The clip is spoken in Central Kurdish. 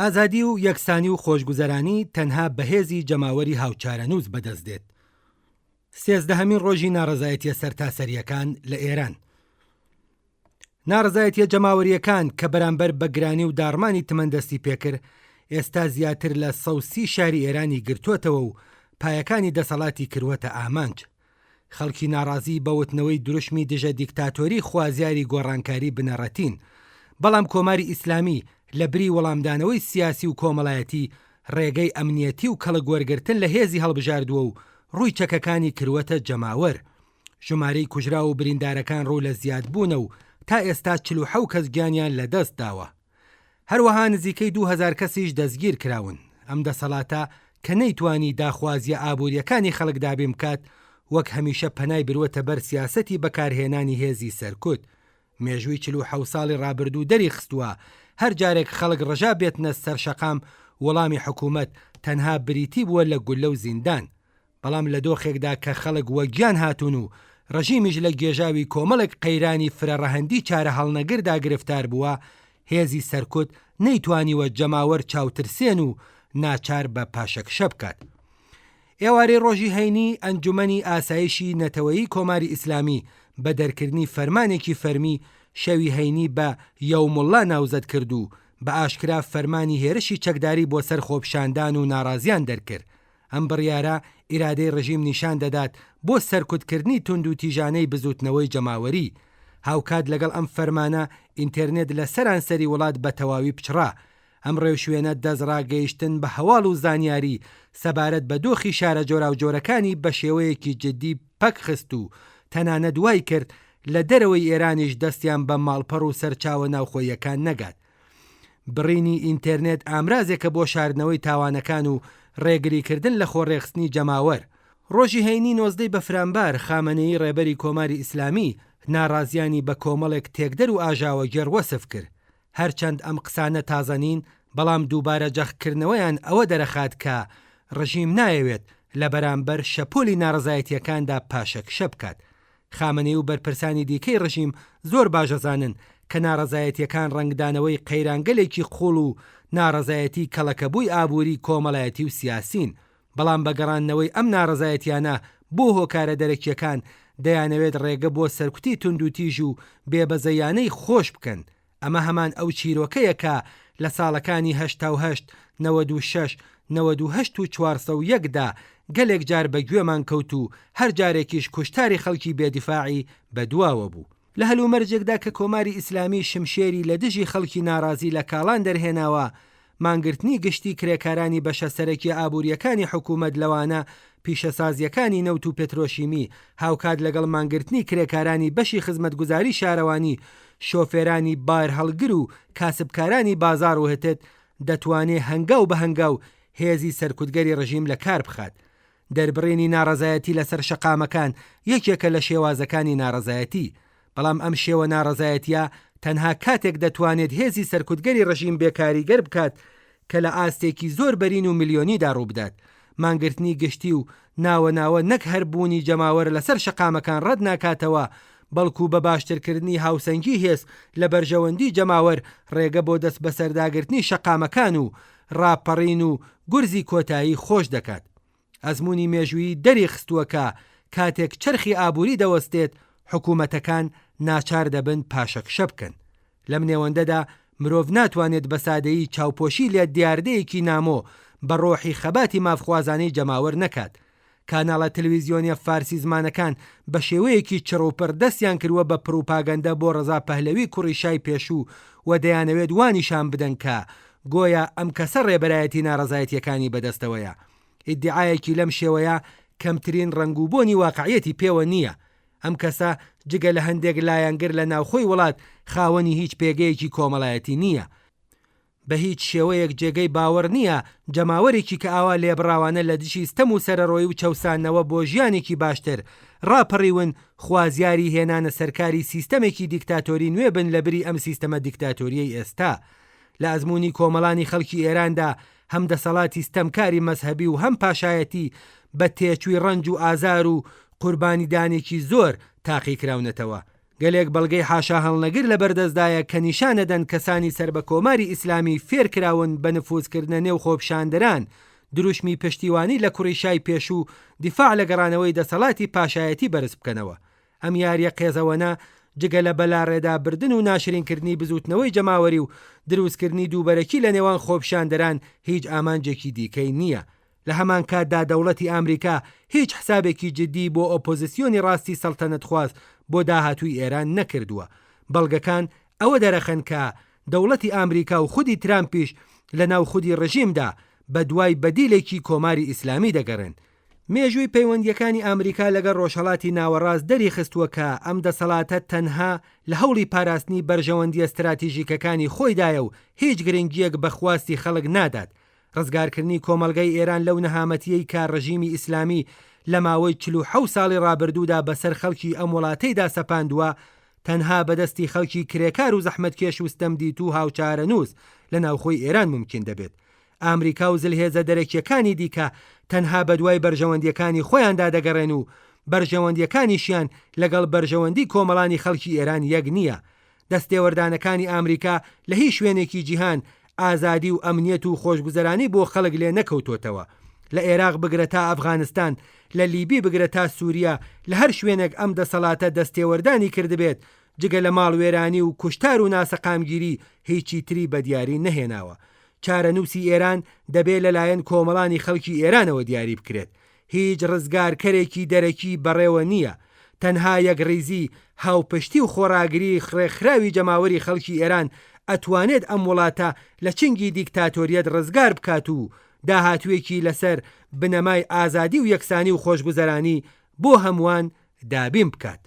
ئازادی و یەکسانی و خۆشگوزەرانی تەنها بەهێزی جەماوەری هاوچارەنووس بەدەستدێت. 13مین ڕۆژی ناڕەزایەتیە سەرتاسەریەکان لە ئێران. ناڕەزایەتیە جەماوەریەکان کە بەرامبەر بە گرانی و داڕمانی تمەندەستی پێکرد ئێستا زیاتر لە 130 شاری ئێرانی گرتووەتەوە و پایەکانی دەسەڵاتی کردوەتە ئامانج. خەڵکی ناڕازی بەوتنەوەی دروشمی دژە دیکتاتۆری خوازیاری گۆڕانکاری بنەڕەتین، بەڵام کۆماری ئیسلامی لە بری وەڵامدانەوەی سیاسی و کۆمەڵایەتی ڕێگەی ئەمنیەتی و کەڵک وەرگرتن لە هێزی هەڵبژاردووە و ڕووی چەکەکانی کردوەتە جەماوەر. ژمارەی کوژرا و بریندارەکان ڕوو لە زیادبوونە و تا ئێستا 47 کەس گیانیان لەدەست داوە. هەروەها نزیکەی 2000 کەسیش دەستگیر کراون. ئەم دەسەڵاتە کە نەیتوانی داخوازیە ئابوووریەکانی خەڵک دابین بکات، وەک هەمیشە پەنای بروەتە بەر سیاسەتی بەکارهێنانی هێزی سەرکوت. مێژووی 47 ساڵی ڕابردوو دەری خستووە هەر جارێک خەڵک ڕەژا بێتنە سەر شەقام وەڵامی حکوومەت تەنها بریتی بووە لە گولە و زیندان. بەڵام لە دۆخێکدا کە خەڵک وەگیان هاتوون و ڕژیمیش لە گێژاوی کۆمەڵێک قەیرانی فرەڕەهەندی چارە هەڵنەگردا گرفتار بووە، هێزی سەرکوت نەیتوانیوە جەماوەر چاوترسێن و ناچار بە پاشەکشە بکات. ئێوارەی ڕۆژی هەینی ئەنجومەنی ئاسایشی نەتەوەیی کۆماری ئیسلامی بە دەرکردنی فەرمانێکی فەرمی شەوی هەینی بە یەوموڵڵا ناوزەد کرد و بە ئاشکرا فەرمانی هێرشی چەکداری بۆ سەر خۆپشاندان و ناڕازیان دەرکرد. ئەم بڕیارە ئیرادەی ڕژیم نیشان دەدات بۆ سەرکوتکردنی تونند و تیژانەی بزوتنەوەی جەماوەری. هاوکات لەگەڵ ئەم فەرمانە ئینتەرنێت لە سەرانسەری وڵات بە تەواوی پچڕا. ئەم ڕێوشوێنە دەستڕاگەیشتن بە هەواڵ و زانیاری سەبارەت بە دۆخی شارە جۆرا و جۆرەکانی بە شێوەیەکی جددی پەک خست و تەنانە دوای کرد لە دەرەوەی ئێرانیش دەستیان بە ماڵپەڕ و سەرچاوە ناوخۆیەکان نەگات. بڕینی ئینتەرنێت ئامرازێکە بۆ شاردنەوەی تاوانەکان و ڕێگریکردن لە خۆڕێخستنی جەماوەر. ڕۆژی هەینی 19 بەفرامبار خامنەیی ڕێبەری کۆماری ئیسلامی ناڕازیانی بە کۆمەڵێک تێکدەر و ئاژاوە گێڕوەسف کرد. هەرچەند ئەم قسانە تازەنین، بەڵام دووبارە جەخکردنەوەیان ئەوە دەرەخات کە ڕژیم نایەوێت لە بەرامبەر شەپۆلی ناڕزایەتیەکاندا پاشەکشە بکات. خامنەی و بەرپرسانی دیکەی ڕژیم زۆر باشەزانن کە ناڕزایەتیەکان ڕنگدانەوەی قەیرانگەلێکی خوڵ و ناڕزایەتی کەڵەکەبووی ئابووری کۆمەڵایەتی و سیاسین. بەڵام بەگەڕانەوەی ئەم ناڕزایەتیانە بۆ هۆکارە دەرەکیەکان دەیانەوێت ڕێگە بۆ سەرکوتی تونند و تیژ و بێبەزەیانەی خۆش بکەن. ئەمە هەمان ئەو چیرۆکەیە کە لە ساڵەکانی 1970، 96، 98 و 401دا گەلێک جار بە گوێمان کەوت و هەر جارێکیش کوشتاری خەڵکی بێدیفاعی بەدواوە بوو. لە هەلومەرجێکدا کە کۆماری ئیسلامی شمشێری لە دژی خەڵکی ناڕازی لە کاڵان دەرهێناوە، مانگرتنی گشتی کرێکارانی بەشەسەرەکی ئابوووریەکانی حکوومەت لەوانە پیشەسازیەکانی نەوت و پێترۆشیمی هاوکات لەگەڵ مانگرتنی کرێکارانی بەشی خزمەتگوزاری شارەوانی، شۆفێرانی بار هەڵگر و کاسبکارانی بازار و هەتت دەتوانێت هەنگاو بە هەنگاو هێزی سەرکوتگەری ڕژیم لە کار بخات. دەربڕینی ناڕزایەتی لەسەر شەقامەکان یەکێکە لە شێوازەکانی ناڕزایەتی، بەڵام ئەم شێوە ناڕزایەتیە تەنها کاتێک دەتوانێت هێزی سەرکوتگەری ڕژیم بێکاریگەر بکات کە لە ئاستێکی زۆر بەرین و میلیۆنیدا ڕوو بدات. مانگرتنی گشتی و ناوە نەک هەربوونی جەماوەر لەسەر شەقامەکان ڕەت ناکاتەوە، بەڵکو بە باشترکردنی هاوسەنگی هێز لە بەرژەوەندی جەماوەر ڕێگە بۆ دەست بەسەرداگرتنی شەقامەکان و ڕاپەڕین و گورزی کۆتایی خۆش دەکات. ئەزمموی مێژووی دەری خستووەکە کاتێک چرخی ئابووری دەوەستێت، حکوومەتەکان ناچار دەبن پاشەکشە بکەن. لەم نێوەندەدا مرۆڤ ناتوانێت بە سادەیی چاوپۆشی لێ دیاردەیەکی نامۆ بە ڕۆحی خەباتی مافخوازانەی جەماوەر نەکات. کاناڵە تەلەڤیزیۆنیە فارسی زمانەکان بە شێوەیەکی چڕوپڕ دەستیان کردووە بە پروپاگەندە بۆ ڕەزا پەهلەوی کوڕی شای پێشوو و دەیانەوێت وانیشان بدەن کە گۆیا ئەم کەسە ڕێبەرایەتی ناڕزایەتیەکانی بەدەستەوەیە. ئیدعایەکی لەم شێوەیە کەمترین ڕنگوبوونی واقعیەتی پێوە نییە. ئەم کەسە جگە لە هەندێک لایەنگر لە ناوخۆی وڵات خاوەنی هیچ پێگەیەکی کۆمەڵایەتی نییە. بە هیچ شێوەیەک جێگەی باوەڕ نییە جەماوەرێکی کە ئاوا لێبڕاوانە لە دشی ستەم و سەرەڕۆی و چەوسانەوە بۆ ژیانێکی باشتر ڕاپەڕیون خوازیاری هێنانە سەرکاری سیستەمێکی دیکتاتۆری نوێ بن لە بری ئەم سیستەمە دیکتاتۆریەی ئێستا. لە ئەزمموی کۆمەڵانی خەڵکی ئێراندا هەم دەسەڵاتی ستەمکاری مەزهەبی و هەم پاشایەتی بە تێچووی ڕەنج و ئازار و قوربانیدانێکی زۆر تاقی کراونەتەوە. گەلێک بەڵگەی حاشا هەڵنەگر لە بەردەستدایە کە نیشانەدەن کەسانی سەر بە کۆماری ئیسلامی فێرکراون بە نفوذکردنە نێو خۆپشاندەران دروشمی پشتیوانی لە کوڕیشای پێشوو دیفاع لە گەڕانەوەی دەسەڵاتی پاشایەتی بەرز بکەنەوە. ئەم یاریە قێزەوەنە جگە لە بەلاڕێدابردن و ناشرینکردنی بزوتنەوەی جەماوەری و دروستکردنی دووبەرەکی لە نێوان خۆپشاندەران هیچ ئامانجێکی دیکەی نییە. لە هەمان کاتدا دەوڵەتی ئەمریکا هیچ حسابێکی جدی بۆ ئۆپۆزیسیۆنی ڕاستی سەڵتەنەتخواست بۆ داهاتووی ئێران نەکردووە. بەڵگەکان ئەوە دەرەخەن کە دەوڵەتی ئەمریکا و خودی ترامپیش لە ناو خودی ڕژیمدا بە دوای بەدیلێکی کۆماری ئیسلامی دەگەڕێن. مێژووی پەیوەندیەکانی ئەمریکا لەگەڵ ڕۆژهەڵاتی ناوەڕاست دەری خستووە کە ئەم دەسەڵاتە تەنها لە هەوڵی پاراستنی بەرژەوەندی ئەستراتیژیکەکانی خۆیدایە و هیچ گرنگیەک بەخواستی خەڵک نادات. ڕزگارکردنی کۆمەلگەی ئێران لەو نەهامەتیەی کە ڕژیمی ئیسلامی لە ماوەی 47 ساڵی ڕابردوودا بەسەر خەڵکی ئەم وڵاتەیدا سەپاندووە تەنها بەدەستی خەڵکی کرێکار و زەحمەتکێش و ستەمدیت و هاوچارە نووس لە ناوخۆی ئێران ممکن دەبێت. ئامریکا و زلهێزە دەرەکیەکانی دیکە تەنها بەدوای بەرژەوەندیەکانی خۆیاندا دەگەڕێن و بەرژەوەندیەکانیشیان لەگەڵ بەرژەوەندی کۆمەڵانی خەڵکی ئێران یەک نییە. دەستێوەردانەکانی ئامریکا لە هیچ شوێنێکی جیهان ئازادی و ئەمنیەت و خۆشگوزەرانی بۆ خەڵک لێ نەکەوتۆتەوە. لە عێراق بگرە تا ئەفغانستان، لە لیبی بگرە تا سووریا، لە هەر شوێنێک ئەم دەسەڵاتە دەستێوەردانی کردبێت جگە لە ماڵوێرانی و کوشتار و ناسەقامگیری هیچی تری بە دیاری نەهێناوە. چارەنووسی ئێران دەبێت لەلایەن کۆمەڵانی خەڵکی ئێرانەوە دیاری بکرێت. هیچ ڕزگارکەرێکی دەرەکی بەڕێوە نییە. تەنها یەکڕیزی هاوپشتی و خۆراگری خڕێکخراوی جەماوەری خەڵکی ئێران ئەتوانێت ئەم وڵاتە لە چنگی دیکتاتۆریەت ڕزگار بکات و داهاتوێکی لەسەر بنەمای ئازادی و یەکسانی و خۆشگوزەرانی بۆ هەمووان دابین بکات.